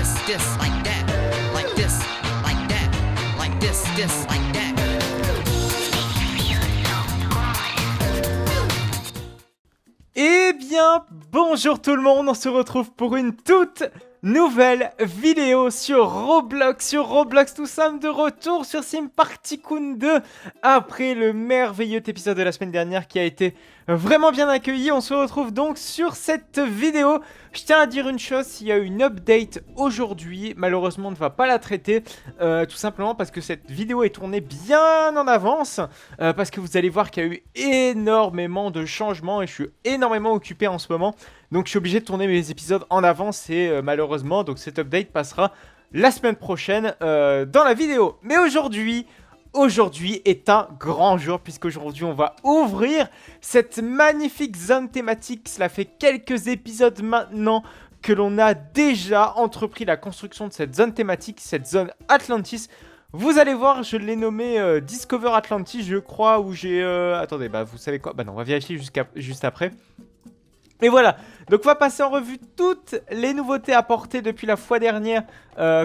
like that, like this, like that, like this, like that. Eh bien, bonjour tout le monde, on se retrouve pour une toute nouvelle vidéo sur Roblox. Nous sommes de retour sur Sim Party Coon 2 après le merveilleux épisode de la semaine dernière qui a été vraiment bien accueilli. On se retrouve donc sur cette vidéo. Je tiens à dire une chose, il y a une update aujourd'hui. Malheureusement, on ne va pas la traiter, tout simplement parce que cette vidéo est tournée bien en avance. Parce que vous allez voir qu'il y a eu énormément de changements et je suis énormément occupé en ce moment. Donc je suis obligé de tourner mes épisodes en avance et malheureusement, donc cette update passera la semaine prochaine dans la vidéo. Mais aujourd'hui est un grand jour puisqu'aujourd'hui on va ouvrir cette magnifique zone thématique. Cela fait quelques épisodes maintenant que l'on a déjà entrepris la construction de cette zone thématique, cette zone Atlantis. Vous allez voir, je l'ai nommé Discover Atlantis, je crois, où j'ai... Attendez, bah vous savez quoi? Bah non, on va vérifier juste après. Et voilà, donc on va passer en revue toutes les nouveautés apportées depuis la fois dernière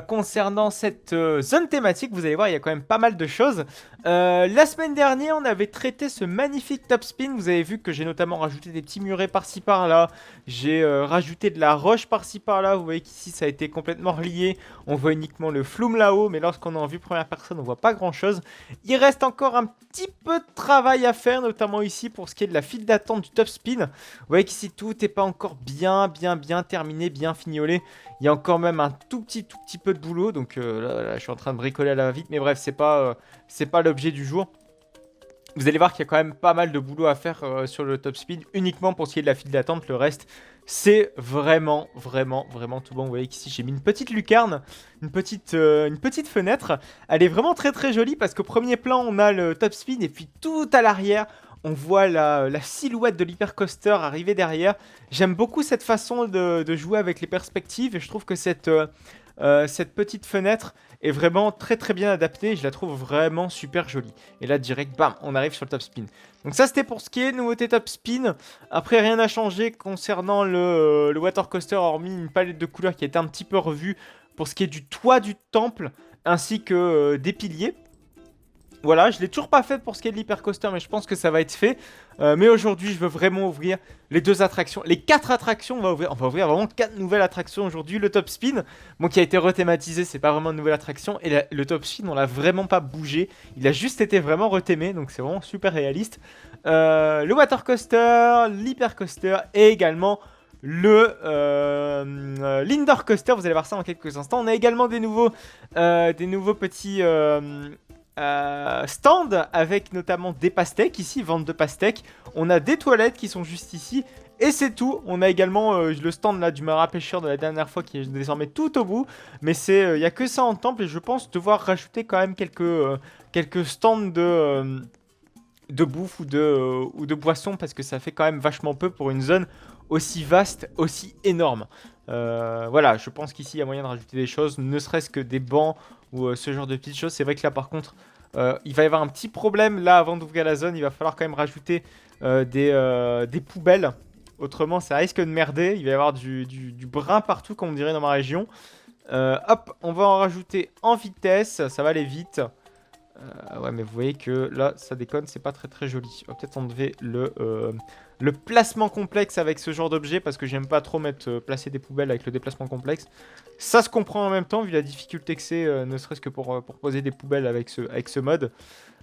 concernant cette zone thématique. Vous allez voir, il y a quand même pas mal de choses. La semaine dernière, on avait traité ce magnifique top spin. Vous avez vu que j'ai notamment rajouté des petits murets par-ci par-là. J'ai rajouté de la roche par-ci par-là. Vous voyez qu'ici, ça a été complètement relié. On voit uniquement le flume là-haut, mais lorsqu'on est en vue première personne, on voit pas grand-chose. Il reste encore un petit peu de travail à faire, notamment ici pour ce qui est de la file d'attente du top spin. Vous voyez qu'ici, tout n'est pas encore bien terminé, bien fignolé. Il y a encore même un tout petit peu de boulot. Donc là, je suis en train de bricoler à la vite. Mais bref, c'est pas l'objet du jour. Vous allez voir qu'il y a quand même pas mal de boulot à faire sur le top speed. Uniquement pour ce qui est de la file d'attente. Le reste, c'est vraiment tout bon. Vous voyez qu'ici, j'ai mis une petite lucarne. Une petite fenêtre. Elle est vraiment très jolie. Parce qu'au premier plan, on a le top speed. Et puis tout à l'arrière, on voit la silhouette de l'hypercoaster arriver derrière. J'aime beaucoup cette façon de jouer avec les perspectives et je trouve que cette petite fenêtre est vraiment très bien adaptée. Je la trouve vraiment super jolie. Et là, direct, bam, on arrive sur le top spin. Donc ça, c'était pour ce qui est nouveauté top spin. Après, rien n'a changé concernant le water coaster, hormis une palette de couleurs qui a été un petit peu revue pour ce qui est du toit du temple ainsi que des piliers. Voilà, je l'ai toujours pas fait pour ce qui est de l'hypercoaster, mais je pense que ça va être fait. Mais aujourd'hui, je veux vraiment ouvrir les 2 attractions. Les 4 attractions, on va ouvrir vraiment 4 nouvelles attractions aujourd'hui. Le top spin, bon, qui a été rethématisé, c'est pas vraiment une nouvelle attraction. Et le top spin, on l'a vraiment pas bougé. Il a juste été vraiment rethémé, donc c'est vraiment super réaliste. Le water coaster, l'hypercoaster et également l'indoor coaster. Vous allez voir ça en quelques instants. On a également des nouveaux petits... stand avec notamment des pastèques ici, vente de pastèques. On a des toilettes qui sont juste ici et c'est tout. On a également le stand là du marin pêcheur de la dernière fois qui est désormais tout au bout. Mais il n'y a que ça en temple et je pense devoir rajouter quand même quelques stands de bouffe ou de boissons parce que ça fait quand même vachement peu pour une zone aussi vaste, aussi énorme. Voilà, je pense qu'ici il y a moyen de rajouter des choses, ne serait-ce que des bancs ou ce genre de petites choses. C'est vrai que là par contre il va y avoir un petit problème là avant d'ouvrir la zone. Il va falloir quand même rajouter des poubelles. Autrement ça risque de merder. Il va y avoir du brun partout comme on dirait dans ma région. Hop, on va en rajouter en vitesse. Ça va aller vite. Ouais mais vous voyez que là ça déconne, c'est pas très joli. On va peut-être enlever le placement complexe avec ce genre d'objet parce que j'aime pas trop placer des poubelles avec le déplacement complexe. Ça se comprend en même temps vu la difficulté que c'est, ne serait-ce que pour poser des poubelles avec ce mode.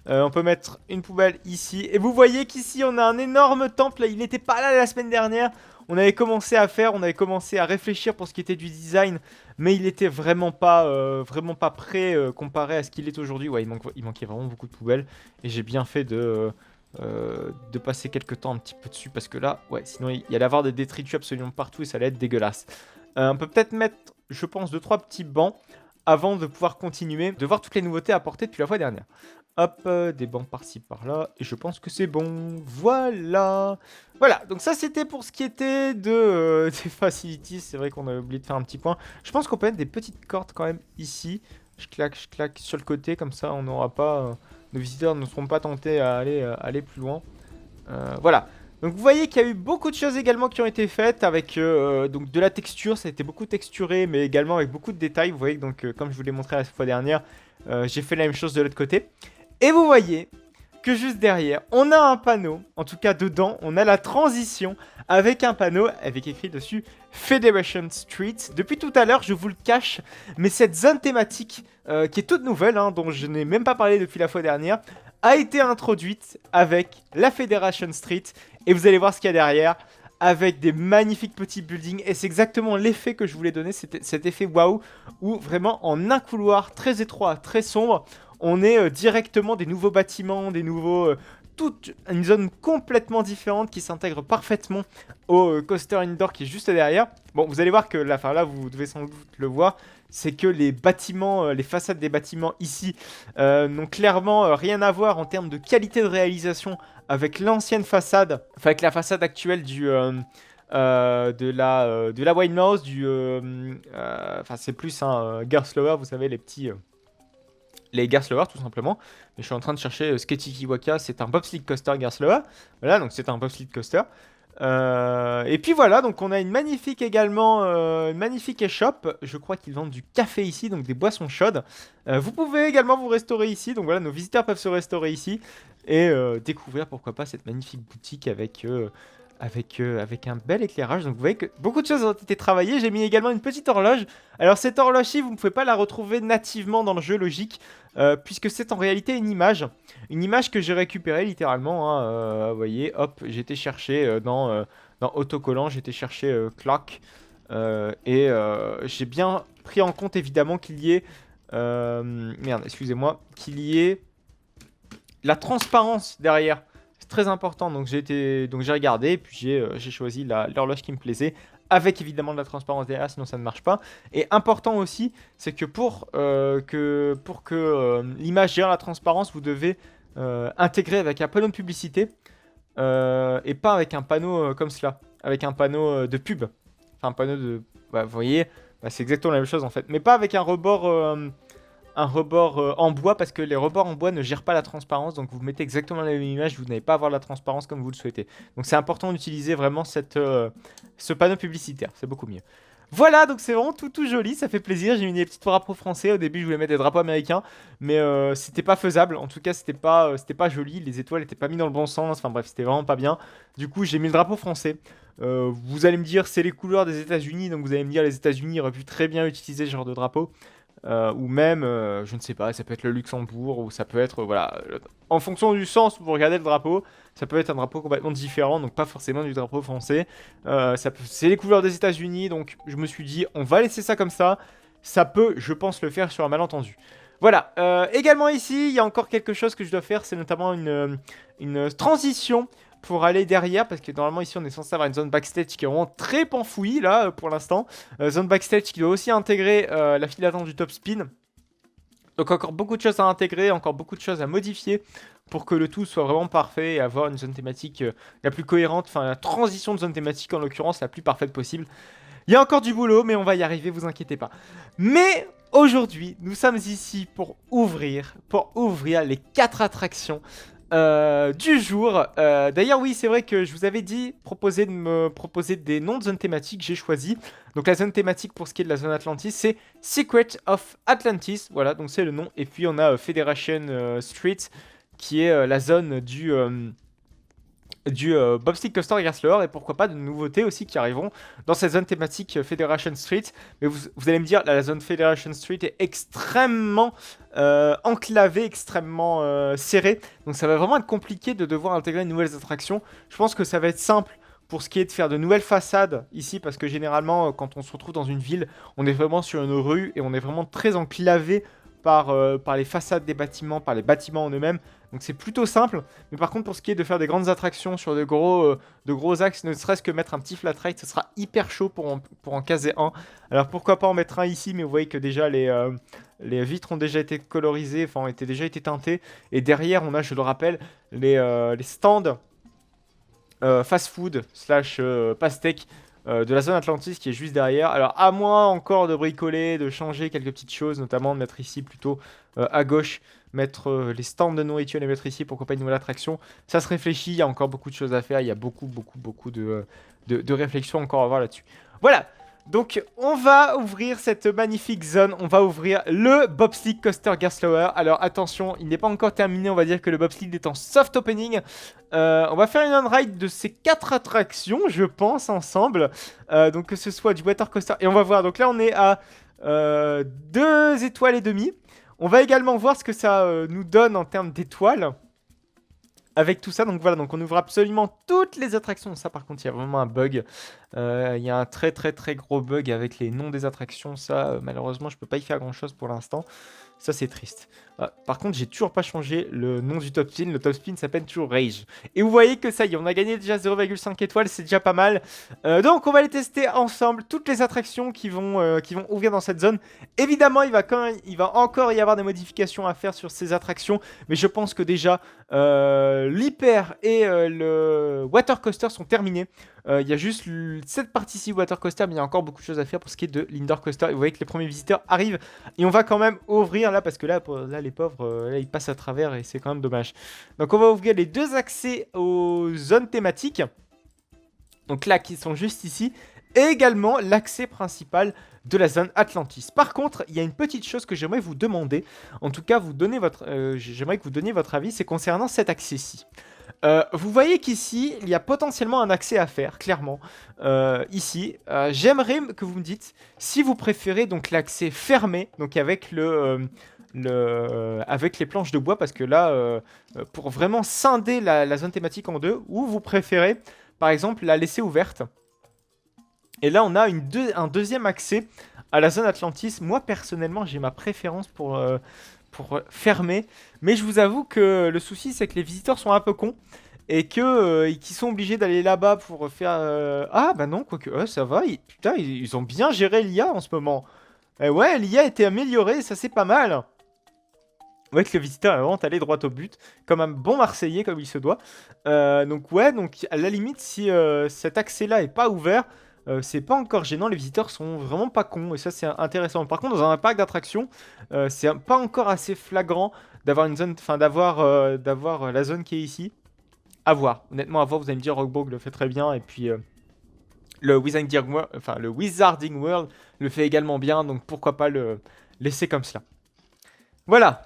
On peut mettre une poubelle ici. Et vous voyez qu'ici on a un énorme temple. Il n'était pas là la semaine dernière. On avait commencé à réfléchir pour ce qui était du design. Mais il était vraiment pas prêt comparé à ce qu'il est aujourd'hui. Ouais, il manquait vraiment beaucoup de poubelles. Et j'ai bien fait de passer quelques temps un petit peu dessus. Parce que là, ouais, sinon il y allait avoir des détritus absolument partout et ça allait être dégueulasse. On peut peut-être mettre, je pense, 2-3 petits bancs avant de pouvoir continuer, de voir toutes les nouveautés apportées depuis la fois dernière. Hop, des bancs par-ci par-là, et je pense que c'est bon. Voilà. Voilà, donc ça c'était pour ce qui était des facilities. C'est vrai qu'on a oublié de faire un petit point. Je pense qu'on peut mettre des petites cordes quand même ici. Je claque sur le côté, comme ça nos visiteurs ne seront pas tentés à aller plus loin. Voilà. Donc vous voyez qu'il y a eu beaucoup de choses également qui ont été faites avec donc de la texture, ça a été beaucoup texturé mais également avec beaucoup de détails. Vous voyez que donc comme je vous l'ai montré la fois dernière, j'ai fait la même chose de l'autre côté. Et vous voyez que juste derrière, on a un panneau, en tout cas dedans, on a la transition avec un panneau avec écrit dessus Federation Street. Depuis tout à l'heure, je vous le cache, mais cette zone thématique qui est toute nouvelle, hein, dont je n'ai même pas parlé depuis la fois dernière, a été introduite avec la Federation Street. Et vous allez voir ce qu'il y a derrière, avec des magnifiques petits buildings. Et c'est exactement l'effet que je voulais donner, cet effet waouh, où vraiment en un couloir très étroit, très sombre, on est directement des nouveaux bâtiments, des nouveaux... toute une zone complètement différente qui s'intègre parfaitement au coaster indoor qui est juste derrière. Bon, vous allez voir que là, vous devez sans doute le voir, c'est que les bâtiments, les façades des bâtiments ici n'ont clairement rien à voir en termes de qualité de réalisation avec l'ancienne façade, enfin avec la façade actuelle de la Wild Mouse, enfin c'est plus un Gerstlauer, vous savez les petits... les Gerstlauer tout simplement. Mais je suis en train de chercher Sketchikiwaka, c'est un bobsleigh coaster Gerstlauer. Voilà, donc c'est un bobsleigh coaster. Et puis voilà, donc on a une magnifique également, une magnifique échoppe. Je crois qu'ils vendent du café ici, donc des boissons chaudes. Vous pouvez également vous restaurer ici, donc voilà, nos visiteurs peuvent se restaurer ici. Et découvrir pourquoi pas cette magnifique boutique avec un bel éclairage. Donc vous voyez que beaucoup de choses ont été travaillées. J'ai mis également une petite horloge. Alors cette horloge-ci, vous ne pouvez pas la retrouver nativement dans le jeu, logique, puisque c'est en réalité une image. Une image que j'ai récupérée littéralement. Hein, vous voyez, hop, j'ai été chercher dans autocollant, j'ai été chercher clock. Et j'ai bien pris en compte évidemment qu'il y ait... merde, excusez-moi. Qu'il y ait la transparence derrière. C'est très important, donc j'ai regardé et puis j'ai choisi l'horloge qui me plaisait, avec évidemment de la transparence derrière, sinon ça ne marche pas. Et important aussi, c'est que pour que l'image gère la transparence, vous devez intégrer avec un panneau de publicité et pas avec un panneau comme cela, avec un panneau de pub. Enfin un panneau de... Bah, vous voyez, bah, c'est exactement la même chose en fait, mais pas avec un rebord en bois, parce que les rebords en bois ne gèrent pas la transparence, donc vous mettez exactement la même image, vous n'allez pas avoir la transparence comme vous le souhaitez. Donc c'est important d'utiliser vraiment ce panneau publicitaire, c'est beaucoup mieux. Voilà, donc c'est vraiment tout joli, ça fait plaisir. J'ai mis des petits drapeaux français, au début je voulais mettre des drapeaux américains, mais c'était pas faisable, en tout cas c'était pas joli, les étoiles étaient pas mis dans le bon sens, enfin bref, c'était vraiment pas bien. Du coup j'ai mis le drapeau français. Vous allez me dire c'est les couleurs des États-Unis, donc vous allez me dire les États-Unis auraient pu très bien utiliser ce genre de drapeau. Ou même, je ne sais pas, ça peut être le Luxembourg, ou ça peut être, voilà, en fonction du sens où vous regardez le drapeau, ça peut être un drapeau complètement différent, donc pas forcément du drapeau français. C'est les couleurs des États-Unis, donc je me suis dit, on va laisser ça comme ça. Ça peut, je pense, le faire sur un malentendu. Voilà, également ici, il y a encore quelque chose que je dois faire, c'est notamment une transition pour aller derrière, parce que normalement ici on est censé avoir une zone backstage qui est vraiment très panfouille là pour l'instant. Zone backstage qui doit aussi intégrer la file d'attente du top spin. Donc encore beaucoup de choses à intégrer, encore beaucoup de choses à modifier pour que le tout soit vraiment parfait et avoir une zone thématique la plus cohérente, enfin la transition de zone thématique en l'occurrence la plus parfaite possible. Il y a encore du boulot, mais on va y arriver, vous inquiétez pas. Mais aujourd'hui, nous sommes ici pour ouvrir les 4 attractions du jour. D'ailleurs, oui, c'est vrai que je vous avais dit de me proposer des noms de zones thématiques. J'ai choisi. Donc la zone thématique pour ce qui est de la zone Atlantis, c'est Secret of Atlantis. Voilà, donc c'est le nom. Et puis on a Federation Street, qui est la zone du bobsleigh coaster Gerstlauer, et pourquoi pas de nouveautés aussi qui arriveront dans cette zone thématique Federation Street. Mais vous allez me dire, la zone Federation Street est extrêmement enclavée, extrêmement serrée, donc ça va vraiment être compliqué de devoir intégrer de nouvelles attractions. Je pense que ça va être simple pour ce qui est de faire de nouvelles façades ici, parce que généralement quand on se retrouve dans une ville, on est vraiment sur une rue et on est vraiment très enclavé par les façades des bâtiments, par les bâtiments en eux-mêmes. Donc c'est plutôt simple. Mais par contre, pour ce qui est de faire des grandes attractions sur de gros axes, ne serait-ce que mettre un petit flat ride, ce sera hyper chaud pour en caser un. Alors pourquoi pas en mettre un ici, mais vous voyez que déjà les vitres ont déjà été colorisées, enfin ont déjà été teintées. Et derrière, on a, je le rappelle, les stands fast-food / pastèque de la zone Atlantis qui est juste derrière. Alors à moins encore de bricoler, de changer quelques petites choses, notamment de mettre ici plutôt à gauche mettre les stands de nourriture, les mettre ici, pourquoi pas une nouvelle attraction. Ça se réfléchit, il y a encore beaucoup de choses à faire, il y a beaucoup de réflexions encore à avoir là-dessus. Voilà, donc on va ouvrir cette magnifique zone, on va ouvrir le Bobsleigh Coaster Gerstlauer. Alors attention, il n'est pas encore terminé, on va dire que le Bobsleigh est en soft opening. On va faire une on-ride de ces 4 attractions, je pense, ensemble. Donc que ce soit du water coaster, et on va voir, donc là on est à 2 étoiles et demie. On va également voir ce que ça nous donne en termes d'étoiles. Avec tout ça, donc voilà, donc on ouvre absolument toutes les attractions. Ça par contre, il y a vraiment un bug. Il y a un très gros bug avec les noms des attractions. Ça, malheureusement, je peux pas y faire grand chose pour l'instant. Ça, c'est triste. Par contre, j'ai toujours pas changé le nom du top spin. Le top spin s'appelle toujours Rage. Et vous voyez que ça y est, on a gagné déjà 0,5 étoiles. C'est déjà pas mal. Donc, on va les tester ensemble. Toutes les attractions qui vont ouvrir dans cette zone. Évidemment, il va encore y avoir des modifications à faire sur ces attractions. Mais je pense que déjà, l'hyper et le water coaster sont terminés. Il y a juste cette partie-ci water coaster, mais il y a encore beaucoup de choses à faire pour ce qui est de l'indoor coaster. Et vous voyez que les premiers visiteurs arrivent. Et on va quand même ouvrir là, parce que là les pauvres, là, ils passent à travers et c'est quand même dommage. Donc on va ouvrir les 2 accès aux zones thématiques. Donc là, qui sont juste ici. Et également l'accès principal de la zone Atlantis. Par contre, il y a une petite chose que j'aimerais vous demander. En tout cas, j'aimerais que vous donniez votre avis. C'est concernant cet accès-ci. Vous voyez qu'ici, il y a potentiellement un accès à faire, clairement. Ici, j'aimerais que vous me dites si vous préférez donc l'accès fermé, donc avec avec les planches de bois, parce que là, pour vraiment scinder la zone thématique en deux, ou vous préférez, par exemple, la laisser ouverte. Et là, on a un deuxième accès à la zone Atlantis. Moi, personnellement, j'ai ma préférence pour fermer. Mais je vous avoue que le souci, c'est que les visiteurs sont un peu cons. Et qu'ils sont obligés d'aller là-bas pour faire... Ah, bah non, quoique, ça va. Putain, ils ont bien géré l'IA en ce moment. Ouais, l'IA a été améliorée, ça c'est pas mal. Ouais, que le visiteur est vraiment allé droit au but, comme un bon Marseillais, comme il se doit. Donc ouais, donc à la limite, si cet accès-là est pas ouvert, c'est pas encore gênant, les visiteurs sont vraiment pas cons, et ça c'est intéressant. Par contre, dans un parc d'attractions, c'est pas encore assez flagrant d'avoir une zone, enfin d'avoir la zone qui est ici. À voir, honnêtement à voir, vous allez me dire Rockborg le fait très bien, et puis le Wizarding World le fait également bien, donc pourquoi pas le laisser comme cela. Voilà.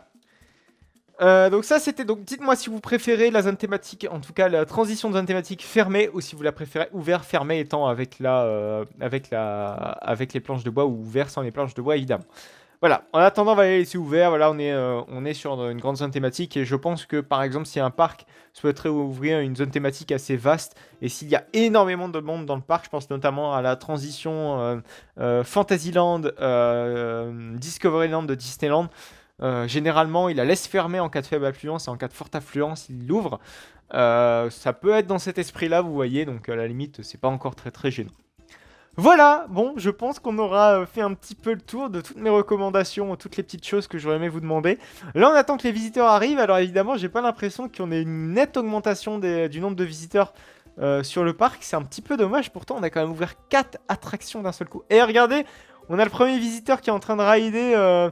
Donc ça c'était, donc dites-moi si vous préférez la zone thématique, en tout cas la transition de zone thématique fermée, ou si vous la préférez ouvert, fermé étant avec les planches de bois, ou ouvert sans les planches de bois évidemment. Voilà, en attendant on va les laisser ouverts, voilà on est sur une grande zone thématique, et je pense que par exemple si un parc souhaiterait ouvrir une zone thématique assez vaste, et s'il y a énormément de monde dans le parc, je pense notamment à la transition Fantasyland, Discoveryland de Disneyland. Généralement, il la laisse fermer en cas de faible affluence, et en cas de forte affluence, il l'ouvre. Ça peut être dans cet esprit-là, vous voyez, donc à la limite, c'est pas encore très gênant. Voilà, bon, je pense qu'on aura fait un petit peu le tour de toutes mes recommandations, toutes les petites choses que j'aurais aimé vous demander. Là, on attend que les visiteurs arrivent, alors évidemment, j'ai pas l'impression qu'on ait une nette augmentation du nombre de visiteurs sur le parc. C'est un petit peu dommage, pourtant, on a quand même ouvert 4 attractions d'un seul coup. Et regardez, on a le premier visiteur qui est en train de rider...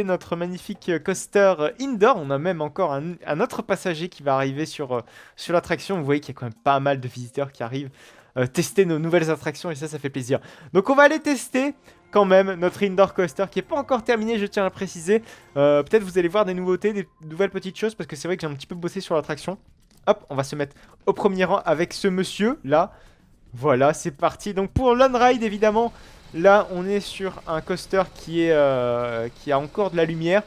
notre magnifique coaster indoor. On a même encore un autre passager qui va arriver sur l'attraction. Vous voyez qu'il y a quand même pas mal de visiteurs qui arrivent tester nos nouvelles attractions, et ça fait plaisir. Donc on va aller tester quand même notre indoor coaster qui n'est pas encore terminé, je tiens à le préciser. Peut-être vous allez voir des nouveautés, des nouvelles petites choses, parce que c'est vrai que j'ai un petit peu bossé sur l'attraction. Hop, on va se mettre au premier rang avec ce monsieur là. Voilà, c'est parti. Donc pour l'on-ride évidemment, là, on est sur un coaster qui a encore de la lumière.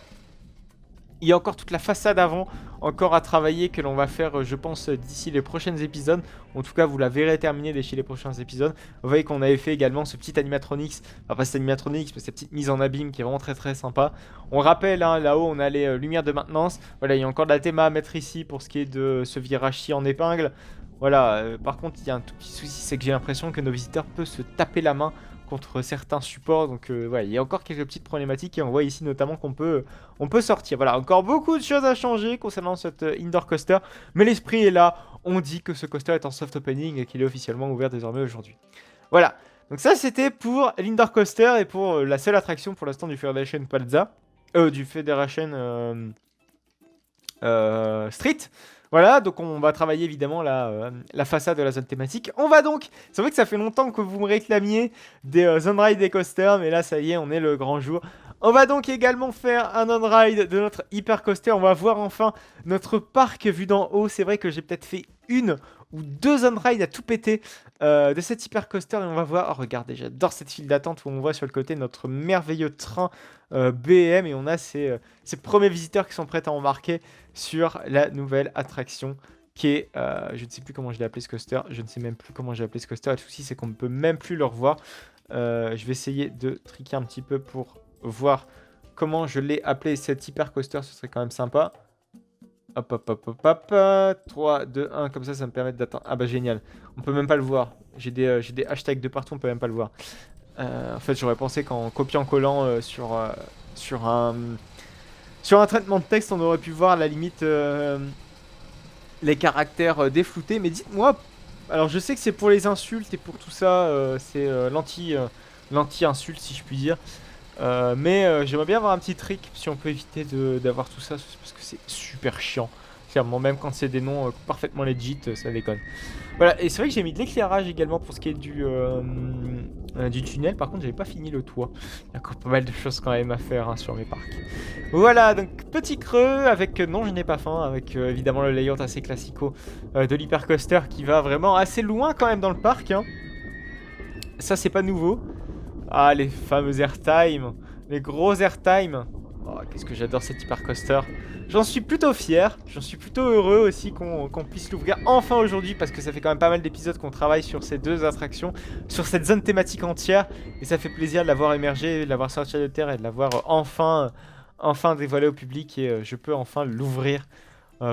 Il y a encore toute la façade avant, encore à travailler, que l'on va faire, je pense, d'ici les prochains épisodes. En tout cas, vous la verrez terminée d'ici les prochains épisodes. Vous voyez qu'on avait fait également ce petit animatronics, enfin pas cet animatronics, mais cette petite mise en abîme qui est vraiment très sympa. On rappelle, hein, là-haut, on a les lumières de maintenance. Voilà, il y a encore de la théma à mettre ici pour ce qui est de ce virage-ci en épingle. Voilà, par contre, il y a un tout petit souci, c'est que j'ai l'impression que nos visiteurs peuvent se taper la main contre certains supports, donc voilà, il y a encore quelques petites problématiques, et on voit ici notamment qu'on peut sortir. Voilà, encore beaucoup de choses à changer concernant cette indoor coaster, mais l'esprit est là. On dit que ce coaster est en soft opening et qu'il est officiellement ouvert désormais aujourd'hui. Voilà, donc ça c'était pour l'indoor coaster et pour la seule attraction pour l'instant du Foundation Plaza. du Federation Street. Voilà, donc on va travailler évidemment la façade de la zone thématique. On va donc, c'est vrai que ça fait longtemps que vous me réclamiez des on-ride et coasters, mais là ça y est, on est le grand jour. On va donc également faire un on-ride de notre hyper coaster. On va voir enfin notre parc vu d'en haut. C'est vrai que j'ai peut-être fait une ou deux on-rides à tout péter de cet hyper coaster. Et on va voir, oh regardez, j'adore cette file d'attente où on voit sur le côté notre merveilleux train BM. Et on a ces premiers visiteurs qui sont prêts à embarquer sur la nouvelle attraction qui est, je ne sais plus comment je l'ai appelé ce coaster, je ne sais même plus comment j'ai appelé ce coaster, le souci c'est qu'on ne peut même plus le revoir. Je vais essayer de tricker un petit peu pour voir comment je l'ai appelé cet hyper coaster, ce serait quand même sympa. Hop hop hop hop hop, 3, 2, 1, comme ça me permet d'attendre. Ah bah génial, on peut même pas le voir, j'ai des hashtags de partout, on peut même pas le voir. En fait j'aurais pensé qu'en copiant-collant sur un traitement de texte, on aurait pu voir à la limite les caractères défloutés. Mais dites-moi, alors je sais que c'est pour les insultes et pour tout ça, c'est l'anti-insulte si je puis dire. Mais j'aimerais bien avoir un petit trick si on peut éviter d'avoir tout ça, parce que c'est super chiant. Clairement, même quand c'est des noms parfaitement legit, ça déconne. Voilà, et c'est vrai que j'ai mis de l'éclairage également pour ce qui est du tunnel. Par contre, j'avais pas fini le toit. Il y a encore pas mal de choses quand même à faire hein, sur mes parcs. Voilà, donc petit creux avec, non je n'ai pas faim, avec évidemment le layout assez classico de l'hypercoaster qui va vraiment assez loin quand même dans le parc. Hein. Ça c'est pas nouveau. Ah les fameux airtime, les gros airtime. Oh, qu'est-ce que j'adore cet hypercoaster. J'en suis plutôt fier, j'en suis plutôt heureux aussi qu'on puisse l'ouvrir enfin aujourd'hui parce que ça fait quand même pas mal d'épisodes qu'on travaille sur ces deux attractions, sur cette zone thématique entière et ça fait plaisir de l'avoir émergé, de l'avoir sorti de terre et de l'avoir enfin dévoilé au public et je peux enfin l'ouvrir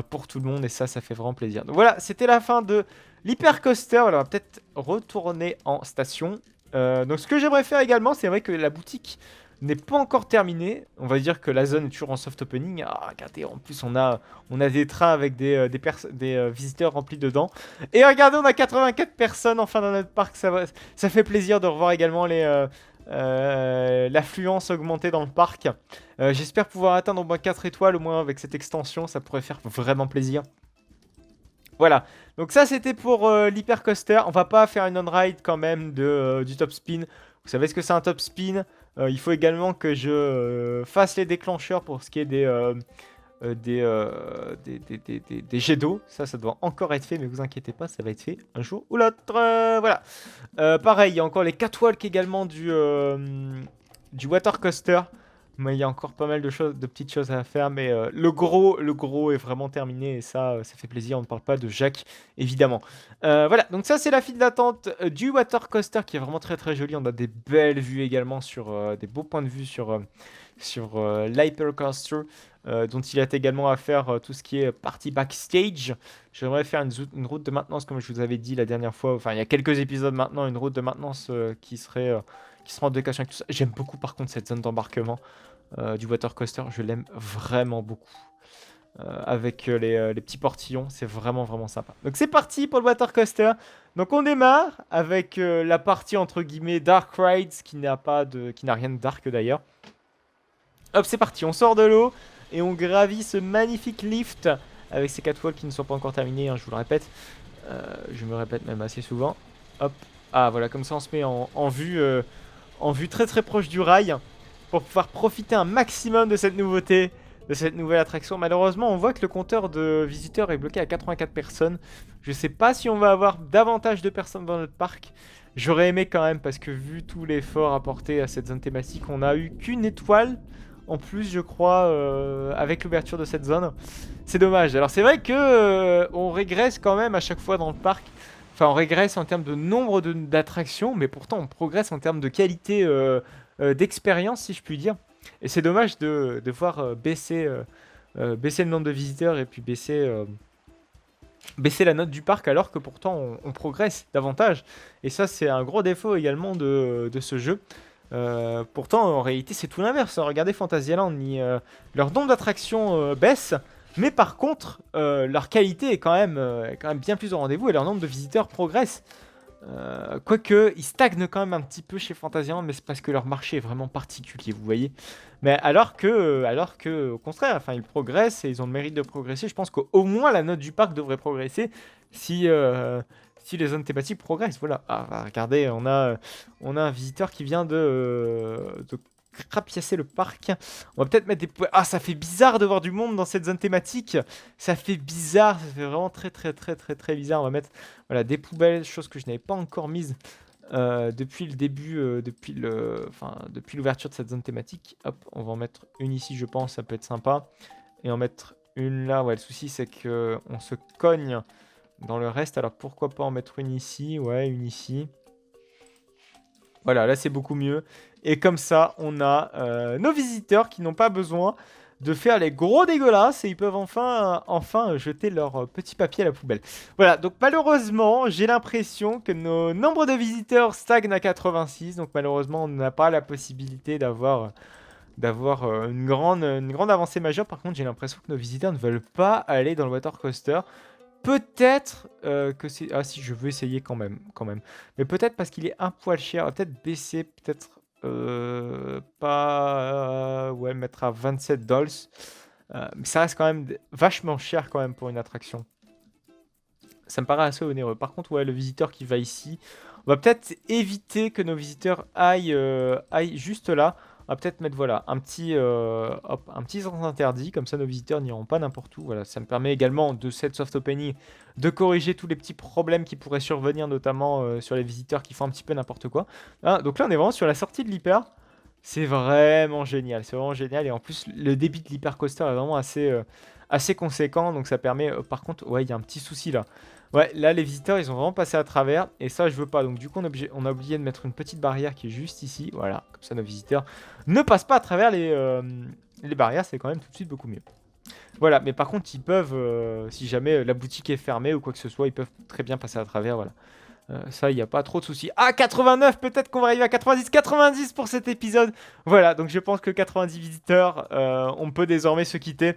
pour tout le monde et ça fait vraiment plaisir. Donc voilà, c'était la fin de l'hypercoaster, alors on va peut-être retourner en station. Donc ce que j'aimerais faire également, c'est vrai que la boutique n'est pas encore terminée. On va dire que la zone est toujours en soft opening. Ah, regardez, en plus on a des trains avec des visiteurs remplis dedans. Et regardez, on a 84 personnes enfin dans notre parc. Ça fait plaisir de revoir également l'affluence augmentée dans le parc. J'espère pouvoir atteindre au moins 4 étoiles au moins avec cette extension. Ça pourrait faire vraiment plaisir. Voilà, donc ça c'était pour l'hypercoaster. On va pas faire une on-ride quand même du top spin. Vous savez ce que c'est un top spin. Il faut également que je fasse les déclencheurs pour ce qui est des jets d'eau. Ça doit encore être fait, mais vous inquiétez pas, ça va être fait un jour ou l'autre. Voilà. Pareil, il y a encore les catwalks également du water coaster. Mais il y a encore pas mal de petites choses à faire, mais le gros est vraiment terminé et ça fait plaisir. On ne parle pas de Jacques, évidemment. Voilà, donc ça c'est la file d'attente du water coaster qui est vraiment très très jolie. On a des belles vues également des beaux points de vue sur l'hypercoaster, dont il est également à faire tout ce qui est partie backstage. J'aimerais faire une route de maintenance comme je vous avais dit la dernière fois. Enfin, il y a quelques épisodes maintenant, une route de maintenance qui sera en décalage avec tout ça. J'aime beaucoup par contre cette zone d'embarquement du water coaster, je l'aime vraiment beaucoup. Avec les petits portillons, c'est vraiment sympa. Donc c'est parti pour le water coaster. Donc on démarre avec la partie entre guillemets Dark Rides qui n'a rien de dark d'ailleurs. Hop, c'est parti, on sort de l'eau et on gravit ce magnifique lift avec ces catwalks qui ne sont pas encore terminés, hein, je vous le répète. Je me répète même assez souvent. Hop, ah voilà, comme ça on se met en vue très très proche du rail pour pouvoir profiter un maximum de cette nouveauté, de cette nouvelle attraction. Malheureusement, on voit que le compteur de visiteurs est bloqué à 84 personnes. Je sais pas si on va avoir davantage de personnes dans notre parc. J'aurais aimé quand même parce que vu tout l'effort apporté à cette zone thématique, on n'a eu qu'une étoile en plus, je crois, avec l'ouverture de cette zone. C'est dommage. Alors c'est vrai que on régresse quand même à chaque fois dans le parc. Enfin, on régresse en termes de nombre d'attractions, mais pourtant on progresse en termes de qualité d'expérience, si je puis dire. Et c'est dommage de voir baisser le nombre de visiteurs et puis baisser la note du parc, alors que pourtant on progresse davantage. Et ça, c'est un gros défaut également de ce jeu. Pourtant, en réalité, c'est tout l'inverse. Regardez Fantasyland, leur nombre d'attractions baisse. Mais par contre, leur qualité est quand même bien plus au rendez-vous et leur nombre de visiteurs progresse. Quoique, ils stagnent quand même un petit peu chez Fantasyland, mais c'est parce que leur marché est vraiment particulier, vous voyez. Mais alors que, au contraire, enfin, ils progressent et ils ont le mérite de progresser. Je pense qu'au moins la note du parc devrait progresser si les zones thématiques progressent. Voilà. Ah, regardez, on a un visiteur qui vient de crapiasser le parc. On va peut-être mettre des poubelles. Ah, ça fait bizarre de voir du monde dans cette zone thématique. Ça fait bizarre, ça fait vraiment très très très très très bizarre. On va mettre voilà, des poubelles, chose que je n'avais pas encore mise depuis le début, depuis l'ouverture de cette zone thématique. Hop, on va en mettre une ici, je pense, ça peut être sympa. Et en mettre une là. Ouais, le souci c'est que on se cogne dans le reste. Alors pourquoi pas en mettre une ici? Ouais, une ici. Voilà, là c'est beaucoup mieux. Et comme ça, on a nos visiteurs qui n'ont pas besoin de faire les gros dégueulasses et ils peuvent enfin jeter leur petit papier à la poubelle. Voilà, donc malheureusement, j'ai l'impression que nos nombres de visiteurs stagnent à 86. Donc malheureusement, on n'a pas la possibilité d'avoir une grande avancée majeure. Par contre, j'ai l'impression que nos visiteurs ne veulent pas aller dans le water coaster. Peut-être que c'est... Ah si, je veux essayer quand même. Mais peut-être parce qu'il est un poil cher. On va peut-être baisser, peut-être pas... ouais, mettre à 27 dollars. Mais ça reste quand même vachement cher quand même pour une attraction. Ça me paraît assez onéreux. Par contre, ouais, le visiteur qui va ici, on va peut-être éviter que nos visiteurs aillent juste là. On va peut-être mettre voilà, un petit sens interdit, comme ça nos visiteurs n'iront pas n'importe où. Voilà, ça me permet également de cette soft opening de corriger tous les petits problèmes qui pourraient survenir, notamment sur les visiteurs qui font un petit peu n'importe quoi. Hein, donc là, on est vraiment sur la sortie de l'hyper. C'est vraiment génial, et en plus le débit de l'hyper coaster est vraiment assez conséquent, donc ça permet. Par contre, ouais, il y a un petit souci là. Ouais, là les visiteurs ils ont vraiment passé à travers et ça je veux pas. Donc du coup on a oublié de mettre une petite barrière qui est juste ici. Voilà, comme ça nos visiteurs ne passent pas à travers les barrières, c'est quand même tout de suite beaucoup mieux. Voilà, mais par contre ils peuvent, si jamais la boutique est fermée ou quoi que ce soit, ils peuvent très bien passer à travers. Voilà. Ça, il n'y a pas trop de soucis. Ah, 89, peut-être qu'on va arriver à 90. 90 pour cet épisode. Voilà, donc je pense que 90 visiteurs, on peut désormais se quitter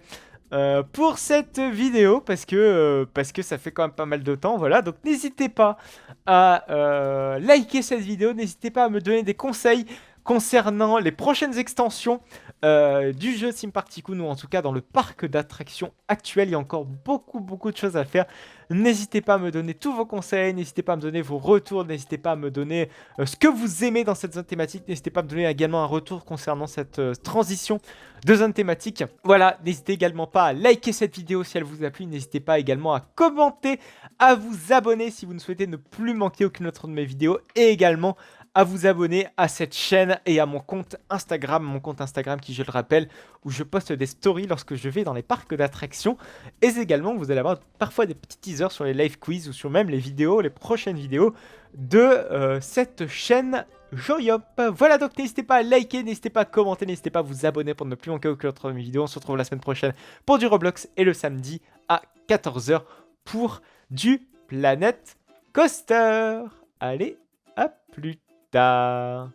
pour cette vidéo parce que ça fait quand même pas mal de temps. Voilà, donc n'hésitez pas à liker cette vidéo. N'hésitez pas à me donner des conseils concernant les prochaines extensions du jeu Theme Park Tycoon, ou en tout cas dans le parc d'attractions actuel. Il y a encore beaucoup de choses à faire. N'hésitez pas à me donner tous vos conseils, n'hésitez pas à me donner vos retours, n'hésitez pas à me donner ce que vous aimez dans cette zone thématique, n'hésitez pas à me donner également un retour concernant cette transition de zone thématique. Voilà, n'hésitez également pas à liker cette vidéo si elle vous a plu, n'hésitez pas également à commenter, à vous abonner si vous ne souhaitez ne plus manquer aucune autre de mes vidéos, et également à vous abonner à cette chaîne et à mon compte Instagram qui, je le rappelle, où je poste des stories lorsque je vais dans les parcs d'attractions. Et également, vous allez avoir parfois des petits teasers sur les live quiz ou sur même les prochaines vidéos de cette chaîne Joyop. Voilà, donc n'hésitez pas à liker, n'hésitez pas à commenter, n'hésitez pas à vous abonner pour ne plus manquer aucune autre de mes vidéos. On se retrouve la semaine prochaine pour du Roblox et le samedi à 14 h pour du Planet Coaster. Allez, à plus tard.